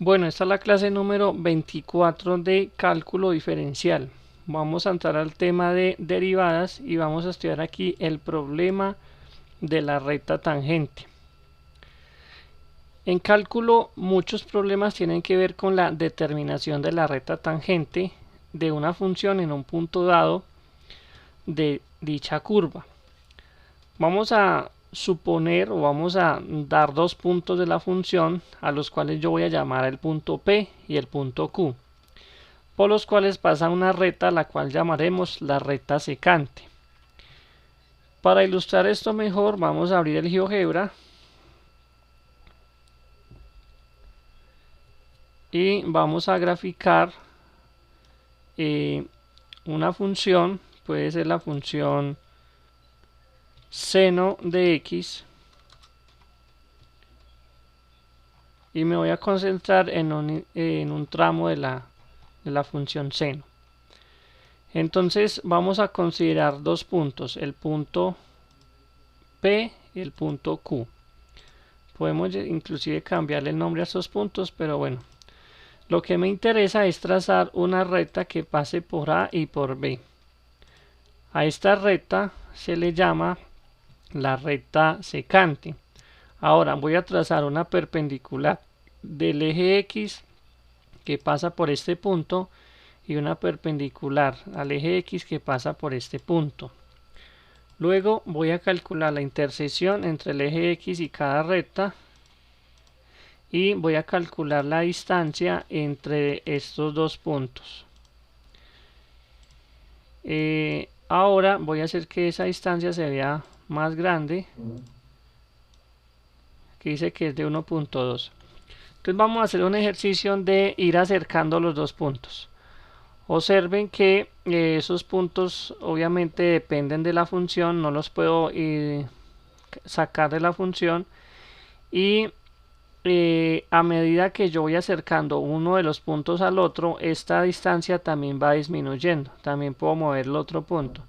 Bueno, esta es la clase número 24 de cálculo diferencial. Vamos a entrar al tema de derivadas y vamos a estudiar aquí el problema de la recta tangente. En cálculo, muchos problemas tienen que ver con la determinación de la recta tangente de una función en un punto dado de dicha curva. Vamos a suponer o vamos a dar dos puntos de la función a los cuales yo voy a llamar el punto P y el punto Q, por los cuales pasa una recta la cual llamaremos la recta secante. Para ilustrar esto mejor vamos a abrir el GeoGebra y vamos a graficar una función. Puede ser la función seno de x, y me voy a concentrar en un tramo de la función seno. Entonces vamos a considerar dos puntos, el punto P y el punto Q. Podemos inclusive cambiarle el nombre a estos puntos, pero bueno, lo que me interesa es trazar una recta que pase por A y por B. A esta recta se le llama la recta secante. Ahora voy a trazar una perpendicular del eje X que pasa por este punto y una perpendicular al eje X que pasa por este punto. Luego voy a calcular la intersección entre el eje X y cada recta y voy a calcular la distancia entre estos dos puntos. Ahora voy a hacer que esa distancia se vea más grande, que dice que es de 1.2. Entonces vamos a hacer un ejercicio de ir acercando los dos puntos. Observen que esos puntos obviamente dependen de la función, no los puedo sacar de la función, y a medida que yo voy acercando uno de los puntos al otro, esta distancia también va disminuyendo. También puedo mover el otro punto.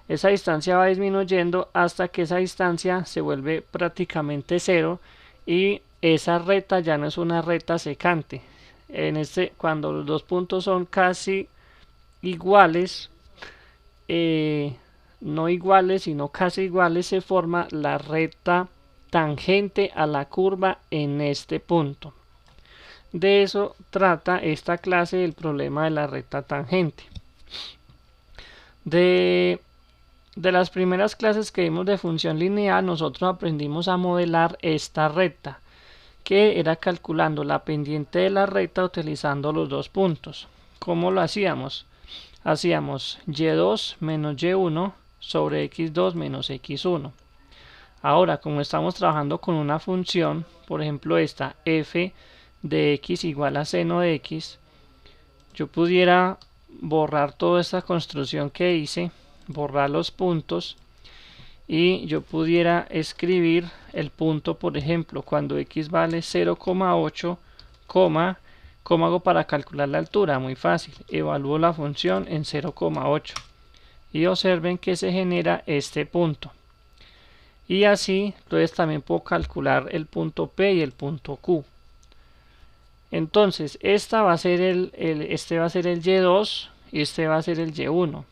Esa distancia va disminuyendo hasta que esa distancia se vuelve prácticamente cero y esa recta ya no es una recta secante. Cuando los dos puntos son casi iguales, no iguales sino casi iguales, se forma la recta tangente a la curva en este punto. De eso trata esta clase del problema de la recta tangente. De las primeras clases que vimos de función lineal, nosotros aprendimos a modelar esta recta, que era calculando la pendiente de la recta utilizando los dos puntos. ¿Cómo lo hacíamos? Hacíamos y2 menos y1 sobre x2 menos x1. Ahora, como estamos trabajando con una función, por ejemplo esta f de x igual a seno de x, yo pudiera borrar toda esta construcción que hice, borrar los puntos, y yo pudiera escribir el punto, por ejemplo, cuando x vale 0,8, ¿cómo hago para calcular la altura? Muy fácil, evalúo la función en 0,8 y observen que se genera este punto. Y así, entonces también puedo calcular el punto P y el punto Q. Entonces, este va a ser el Y2 y este va a ser el Y1.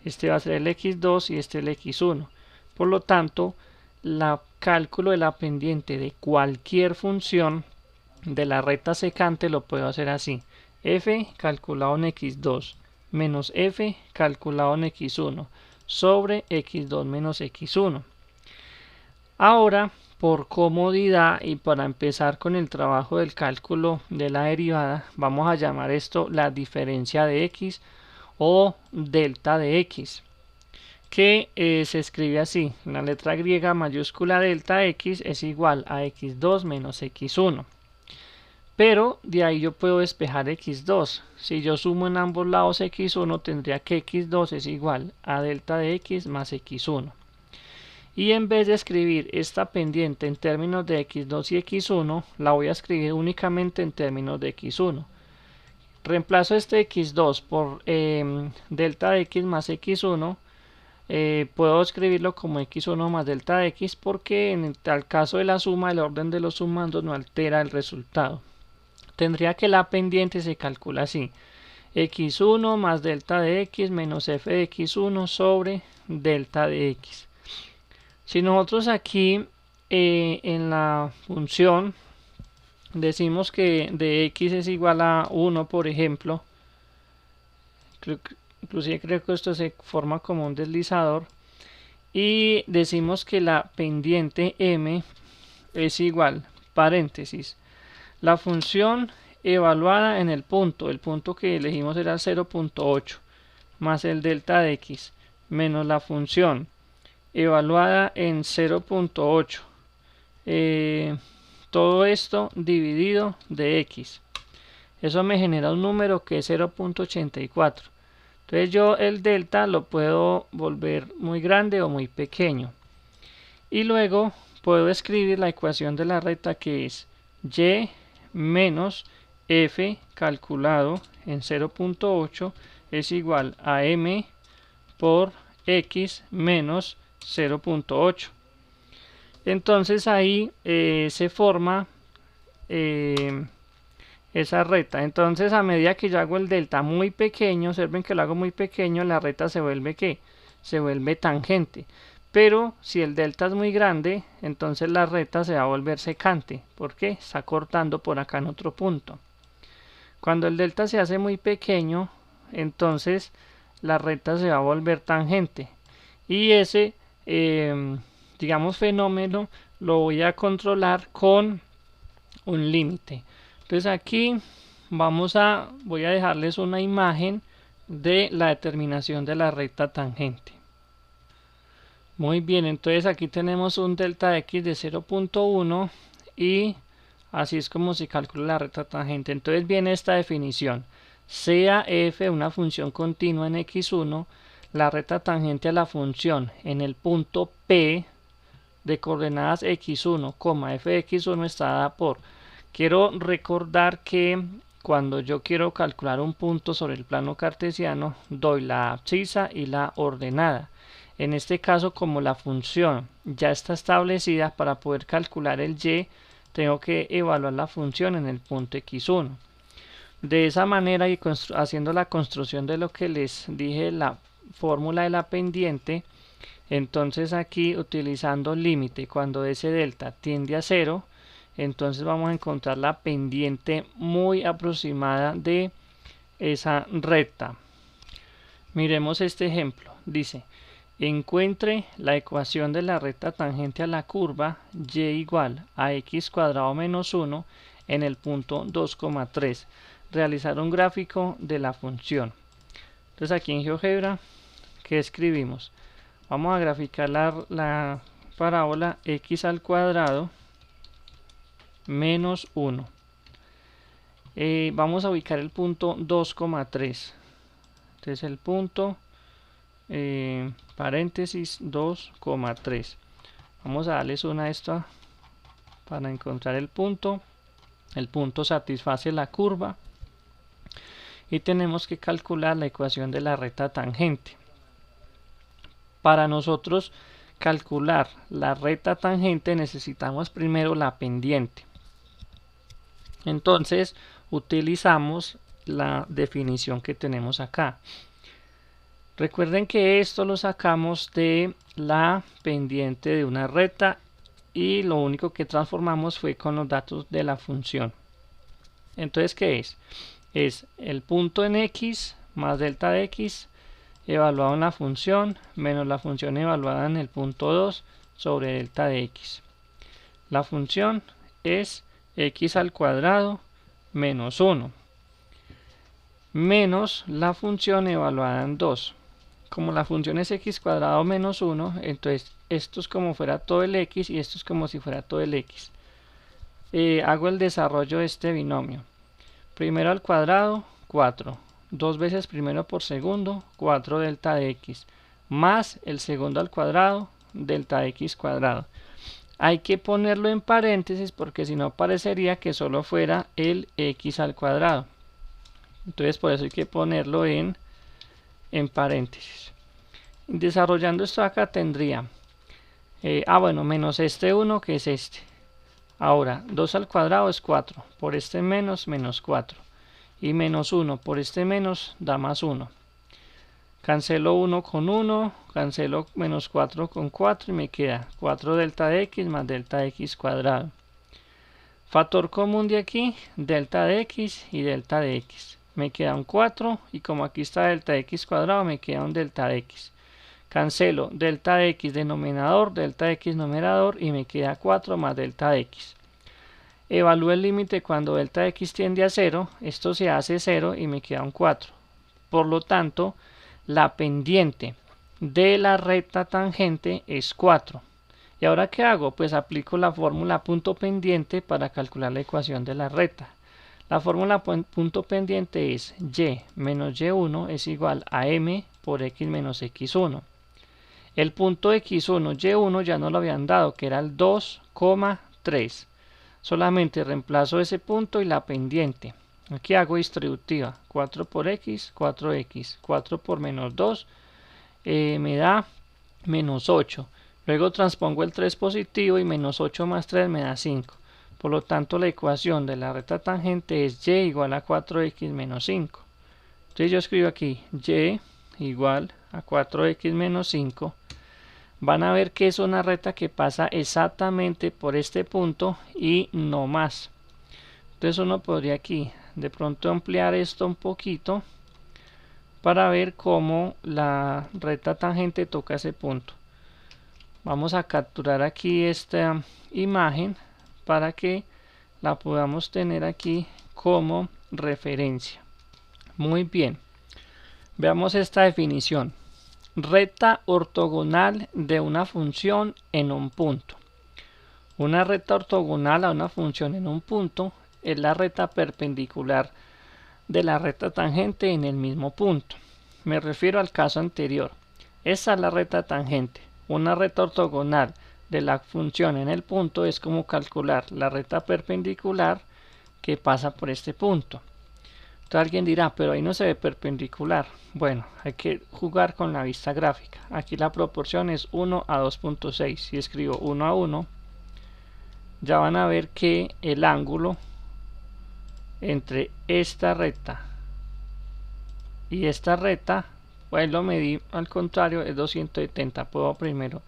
Este va a ser el X2 y este el X1. Por lo tanto, el cálculo de la pendiente de cualquier función de la recta secante lo puedo hacer así. F calculado en X2 menos F calculado en X1 sobre X2 menos X1. Ahora, por comodidad y para empezar con el trabajo del cálculo de la derivada, vamos a llamar esto la diferencia de x o delta de x, que se escribe así: la letra griega mayúscula delta x es igual a x2 menos x1. Pero de ahí yo puedo despejar x2. Si yo sumo en ambos lados x1, tendría que x2 es igual a delta de x más x1. Y en vez de escribir esta pendiente en términos de x2 y x1, la voy a escribir únicamente en términos de x1. Reemplazo este x2 por delta de x más x1. Puedo escribirlo como x1 más delta de x, porque en tal caso de la suma, el orden de los sumandos no altera el resultado. tendría que la pendiente se calcula así: x1 más delta de x menos f de x1 sobre delta de x. Si nosotros aquí en la función decimos que de x es igual a 1, por ejemplo, inclusive creo que esto se forma como un deslizador, y decimos que la pendiente m es igual, paréntesis, la función evaluada en el punto que elegimos era 0.8, más el delta de x, menos la función evaluada en 0.8, todo esto dividido de x. Eso me genera un número que es 0.84. Entonces yo el delta lo puedo volver muy grande o muy pequeño. Y luego puedo escribir la ecuación de la recta, que es y menos f calculado en 0.8 es igual a m por x menos 0.8. Entonces ahí se forma esa recta. Entonces a medida que yo hago el delta muy pequeño, observen que lo hago muy pequeño, la recta se vuelve ¿qué? Se vuelve tangente. Pero si el delta es muy grande, entonces la recta se va a volver secante. ¿Por qué? Está cortando por acá en otro punto. Cuando el delta se hace muy pequeño, entonces la recta se va a volver tangente. Y ese, digamos, fenómeno lo voy a controlar con un límite. Entonces aquí voy a dejarles una imagen de la determinación de la recta tangente. Muy bien, entonces aquí tenemos un delta x de 0.1 y así es como se calcula la recta tangente. Entonces viene esta definición: sea f una función continua en x1, la recta tangente a la función en el punto P de coordenadas x1, f de x1 está dada por... Quiero recordar que cuando yo quiero calcular un punto sobre el plano cartesiano, doy la abscisa y la ordenada. En este caso, como la función ya está establecida, para poder calcular el y, tengo que evaluar la función en el punto x1. De esa manera, y haciendo la construcción de lo que les dije, la fórmula de la pendiente, entonces aquí utilizando límite, cuando ese delta tiende a 0, entonces vamos a encontrar la pendiente muy aproximada de esa recta. Miremos este ejemplo. Dice: encuentre la ecuación de la recta tangente a la curva y igual a x cuadrado menos 1 en el punto 2,3. Realizar un gráfico de la función. Entonces aquí en GeoGebra, ¿qué escribimos? Vamos a graficar la parábola x al cuadrado menos 1. Vamos a ubicar el punto 2,3. Entonces el punto paréntesis 2,3. Vamos a darles una a esto para encontrar el punto. El punto satisface la curva y tenemos que calcular la ecuación de la recta tangente. Para nosotros calcular la recta tangente necesitamos primero la pendiente. Entonces utilizamos la definición que tenemos acá. Recuerden que esto lo sacamos de la pendiente de una recta y lo único que transformamos fue con los datos de la función. Entonces, ¿qué es? Es el punto en x más delta de x evaluado en la función menos la función evaluada en el punto 2 sobre delta de x. La función es x al cuadrado menos 1 menos la función evaluada en 2. Como la función es x cuadrado menos 1, entonces esto es como fuera todo el x y esto es como si fuera todo el x. Hago el desarrollo de este binomio. Primero al cuadrado, 4. 2 veces primero por segundo, 4 delta de x. Más el segundo al cuadrado, delta de x cuadrado. Hay que ponerlo en paréntesis porque si no parecería que solo fuera el x al cuadrado. Entonces por eso hay que ponerlo en paréntesis. Desarrollando esto acá tendría, bueno, menos este 1 que es este. Ahora, 2 al cuadrado es 4, por este menos, menos 4. Y menos 1 por este menos da más 1. Cancelo 1 con 1, cancelo menos 4 con 4 y me queda 4 delta de x más delta de x cuadrado. Factor común de aquí, delta de x y delta de x. Me queda un 4 y como aquí está delta de x cuadrado me queda un delta de x. Cancelo delta de x denominador, delta de x numerador y me queda 4 más delta de x. Evalúo el límite cuando delta de x tiende a 0, esto se hace 0 y me queda un 4. Por lo tanto, la pendiente de la recta tangente es 4. ¿Y ahora qué hago? Pues aplico la fórmula punto pendiente para calcular la ecuación de la recta. La fórmula punto pendiente es y menos y1 es igual a m por x menos x1. El punto x1, y1 ya no lo habían dado, que era el 2,3. Solamente reemplazo ese punto y la pendiente. Aquí hago distributiva. 4 por x, 4x. 4 por menos 2 me da menos 8. Luego transpongo el 3 positivo y menos 8 más 3 me da 5. Por lo tanto, la ecuación de la recta tangente es y igual a 4x menos 5. Entonces yo escribo aquí y igual a 4x menos 5. Van a ver que es una recta que pasa exactamente por este punto y no más. Entonces uno podría aquí de pronto ampliar esto un poquito para ver cómo la recta tangente toca ese punto. Vamos a capturar aquí esta imagen para que la podamos tener aquí como referencia. Muy bien, veamos esta definición. Recta ortogonal de una función en un punto. Una recta ortogonal a una función en un punto es la recta perpendicular de la recta tangente en el mismo punto. Me refiero al caso anterior. Esa es la recta tangente. Una recta ortogonal de la función en el punto es como calcular la recta perpendicular que pasa por este punto. Entonces alguien dirá, pero ahí no se ve perpendicular. Bueno, hay que jugar con la vista gráfica. Aquí la proporción es 1 a 2.6. Si escribo 1 a 1, ya van a ver que el ángulo entre esta recta y esta recta, pues lo medí al contrario, es 270. Puedo primero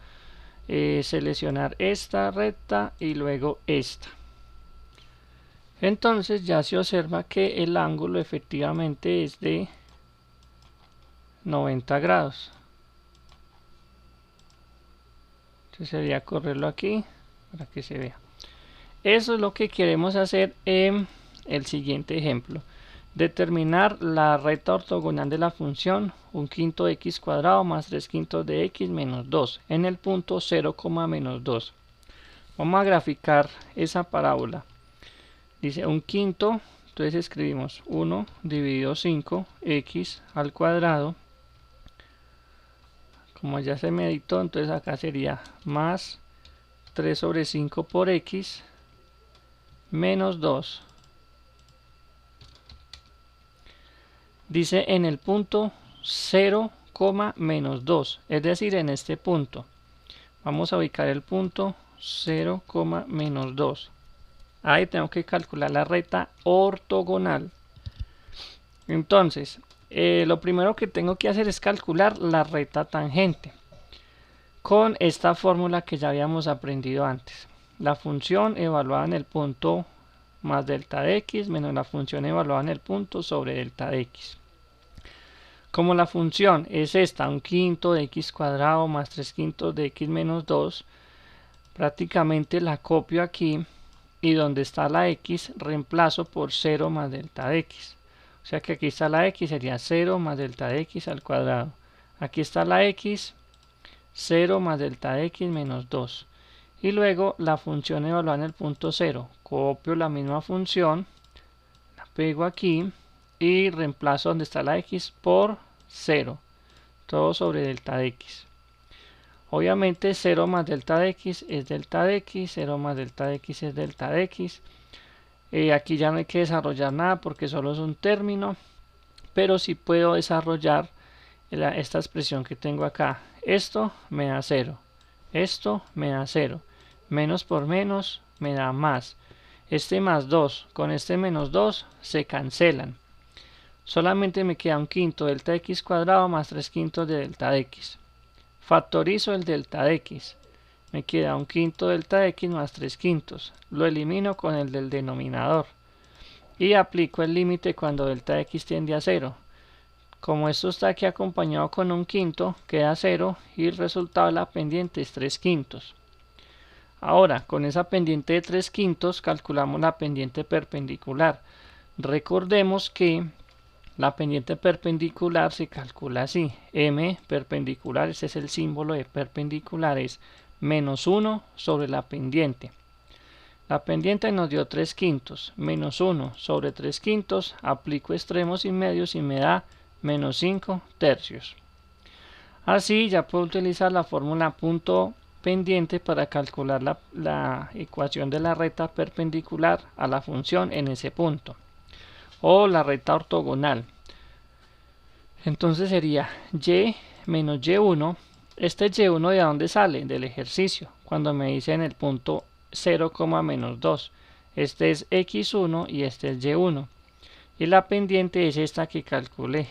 seleccionar esta recta y luego esta. Entonces ya se observa que el ángulo efectivamente es de 90 grados. Entonces sería correrlo aquí para que se vea. Eso es lo que queremos hacer en el siguiente ejemplo. Determinar la recta ortogonal de la función 1/5 de x cuadrado más 3/5 de x menos 2 en el punto 0, menos 2. Vamos a graficar esa parábola. Dice 1/5, entonces escribimos 1 dividido 5 x al cuadrado. Como ya se me editó, entonces acá sería más 3 sobre 5 por x menos 2. Dice en el punto 0, menos 2, es decir, en este punto. Vamos a ubicar el punto 0, menos 2. Ahí tengo que calcular la recta ortogonal. Entonces, lo primero que tengo que hacer es calcular la recta tangente con esta fórmula que ya habíamos aprendido antes. La función evaluada en el punto más delta de x menos la función evaluada en el punto sobre delta de x. Como la función es esta, 1/5 de x cuadrado más 3/5 de x menos 2, prácticamente la copio aquí y donde está la x reemplazo por 0 más delta de x. O sea que aquí está la x, sería 0 más delta de x al cuadrado. Aquí está la x, 0 más delta de x menos 2. Y luego la función evaluada en el punto 0. Copio la misma función, la pego aquí y reemplazo donde está la x por 0. Todo sobre delta de x. Obviamente 0 más delta de x es delta de x, 0 más delta de x es delta de x. Aquí ya no hay que desarrollar nada porque solo es un término, pero sí puedo desarrollar esta expresión que tengo acá. Esto me da 0, esto me da 0, menos por menos me da más. Este más 2 con este menos 2 se cancelan. Solamente me queda un quinto delta x cuadrado más 3 quintos de delta x. Factorizo el delta x. Me queda un quinto delta x más 3 quintos. Lo elimino con el del denominador. Y aplico el límite cuando delta x tiende a 0. Como esto está aquí acompañado con un quinto, queda 0 y el resultado de la pendiente es 3 quintos. Ahora, con esa pendiente de 3 quintos calculamos la pendiente perpendicular. Recordemos que la pendiente perpendicular se calcula así. M perpendicular, ese es el símbolo de perpendicular, es menos 1 sobre la pendiente. La pendiente nos dio 3 quintos. Menos 1 sobre 3 quintos. Aplico extremos y medios y me da menos 5 tercios. Así ya puedo utilizar la fórmula punto pendiente para calcular la ecuación de la recta perpendicular a la función en ese punto. O la recta ortogonal. Entonces sería y menos y1. Este y1 ¿de dónde sale? Del ejercicio. Cuando me dice en el punto 0, menos 2. Este es x1 y este es y1. Y la pendiente es esta que calculé.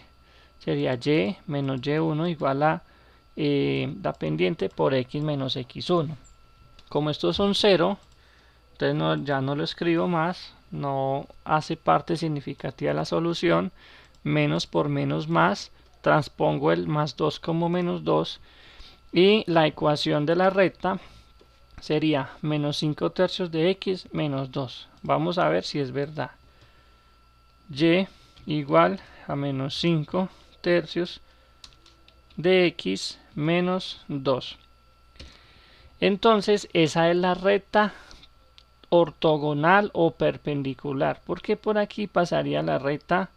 Sería y menos y1 igual a la pendiente por x menos x1. Como estos son 0, entonces ya no lo escribo más. No hace parte significativa de la solución. Menos por menos más. Transpongo el más 2 como menos 2. Y la ecuación de la recta sería menos 5 tercios de x menos 2. Vamos a ver si es verdad. Y igual a menos 5 tercios de x menos 2. Entonces esa es la recta ortogonal o perpendicular, porque por aquí pasaría la recta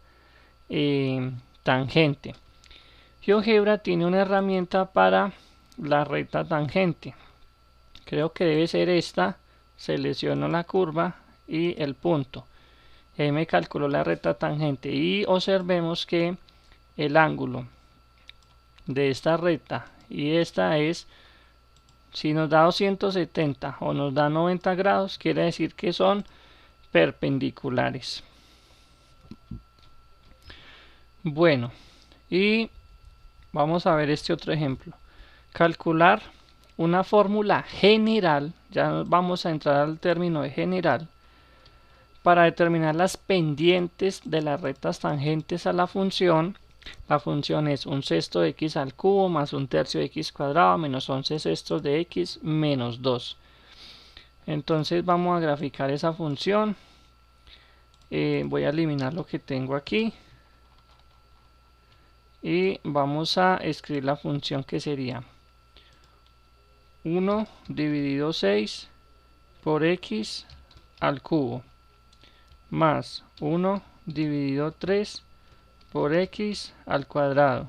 tangente. GeoGebra tiene una herramienta para la recta tangente. Creo que debe ser esta. Selecciono la curva y el punto. Me calculó la recta tangente y observemos que el ángulo de esta recta y esta es, si nos da 270 o nos da 90 grados, quiere decir que son perpendiculares. Bueno, y vamos a ver este otro ejemplo. Calcular una fórmula general, ya vamos a entrar al término de general, para determinar las pendientes de las rectas tangentes a la función. La función es 1/6 de x al cubo más 1/3 de x cuadrado menos 11/6 de x menos 2. Entonces vamos a graficar esa función. Voy a eliminar lo que tengo aquí. Y vamos a escribir la función que sería 1 dividido 6 por x al cubo más 1 dividido 3 por x al cuadrado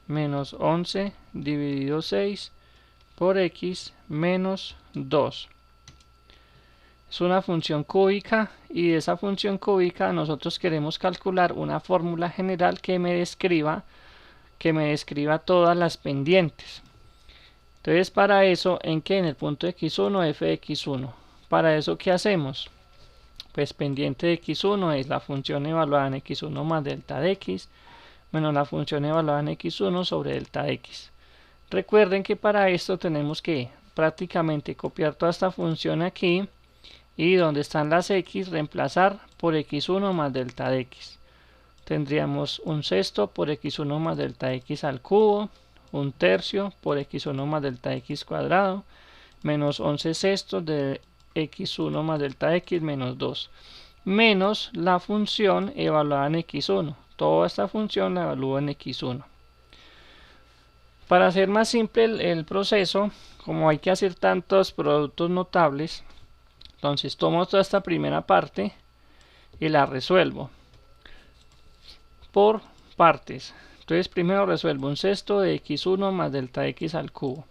menos 11 dividido 6 por x menos 2. Es una función cúbica y de esa función cúbica nosotros queremos calcular una fórmula general que me describa todas las pendientes. Entonces para eso, ¿en el punto x1, f de x1. Para eso, ¿qué hacemos? Pues pendiente de x1 es la función evaluada en x1 más delta de x, menos la función evaluada en x1 sobre delta de x. Recuerden que para esto tenemos que prácticamente copiar toda esta función aquí, y donde están las x, reemplazar por x1 más delta de x. Tendríamos 1/6 por x1 más delta de x al cubo, 1/3 por x1 más delta de x cuadrado, menos 11/6 de x1 más delta de x menos 2, menos la función evaluada en x1. Toda esta función la evalúo en x1. Para hacer más simple el proceso, como hay que hacer tantos productos notables, entonces tomo toda esta primera parte y la resuelvo por partes. Entonces primero resuelvo 1/6 de x1 más delta de x al cubo.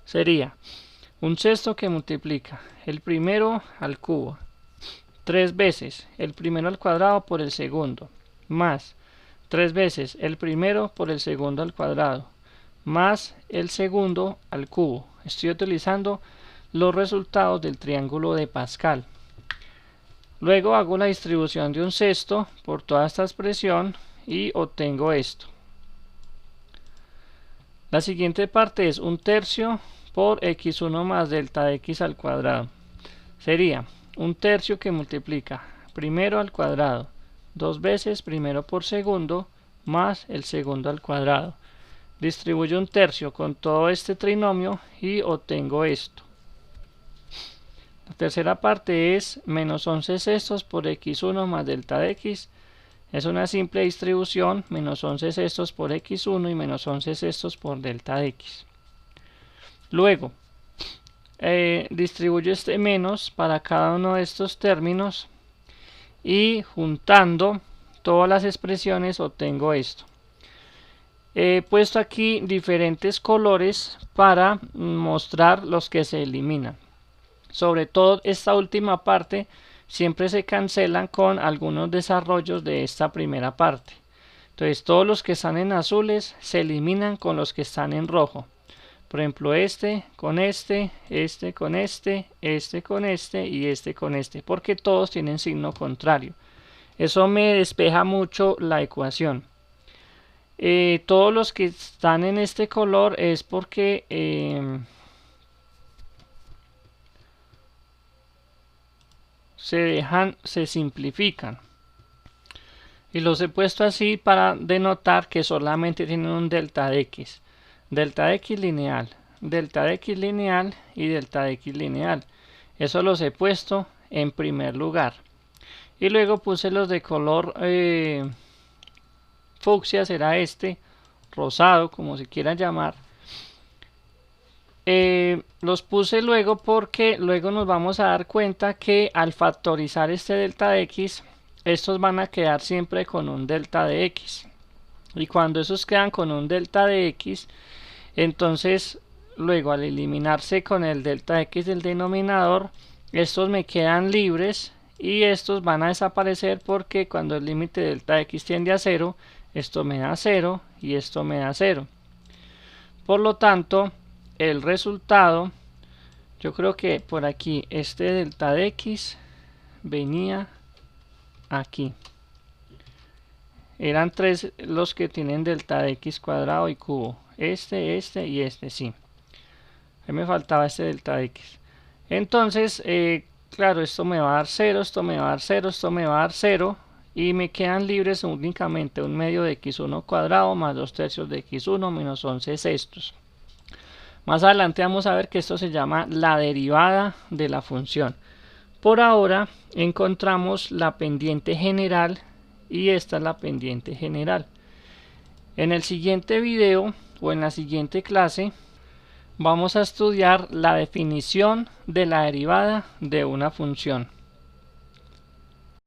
Sería 1/6 que multiplica el primero al cubo 3 veces el primero al cuadrado por el segundo, más 3 veces el primero por el segundo al cuadrado, más el segundo al cubo. Estoy utilizando los resultados del triángulo de Pascal. Luego hago la distribución de un sexto por toda esta expresión y obtengo esto. La siguiente parte es un tercio por x1 más delta de x al cuadrado. Sería un tercio que multiplica primero al cuadrado dos veces primero por segundo más el segundo al cuadrado. Distribuyo un tercio con todo este trinomio y obtengo esto. La tercera parte es menos 11 sextos por x1 más delta de x. Es una simple distribución, menos 11 sextos por x1 y menos 11 sextos por delta de x. Luego, distribuyo este menos para cada uno de estos términos y juntando todas las expresiones obtengo esto. He puesto aquí diferentes colores para mostrar los que se eliminan. Sobre todo esta última parte siempre se cancelan con algunos desarrollos de esta primera parte. Entonces todos los que están en azules se eliminan con los que están en rojo. Por ejemplo, este con este, este con este, este con este y este con este, porque todos tienen signo contrario. Eso me despeja mucho la ecuación. Todos los que están en este color es porque se simplifican. Y los he puesto así para denotar que solamente tienen un delta de x. Delta de x lineal, delta de x lineal y delta de x lineal. Eso los he puesto en primer lugar. Y luego puse los de color fucsia, será este, rosado, como se quiera llamar. Los puse luego porque luego nos vamos a dar cuenta que al factorizar este delta de x, estos van a quedar siempre con un delta de x. Y cuando esos quedan con un delta de x, entonces luego al eliminarse con el delta de x del denominador, estos me quedan libres y estos van a desaparecer porque cuando el límite de delta de x tiende a 0, esto me da 0 y esto me da 0. Por lo tanto, el resultado, yo creo que por aquí este delta de x venía aquí. Eran tres los que tienen delta de x cuadrado y cubo. Este y este, sí. Ahí me faltaba este delta de x. Entonces, claro, esto me va a dar 0, esto me va a dar 0, esto me va a dar 0. Y me quedan libres únicamente un medio de x1 cuadrado más 2 tercios de x1 menos 11 sextos. Más adelante vamos a ver que esto se llama la derivada de la función. Por ahora encontramos la pendiente general y esta es la pendiente general. En el siguiente video o en la siguiente clase vamos a estudiar la definición de la derivada de una función.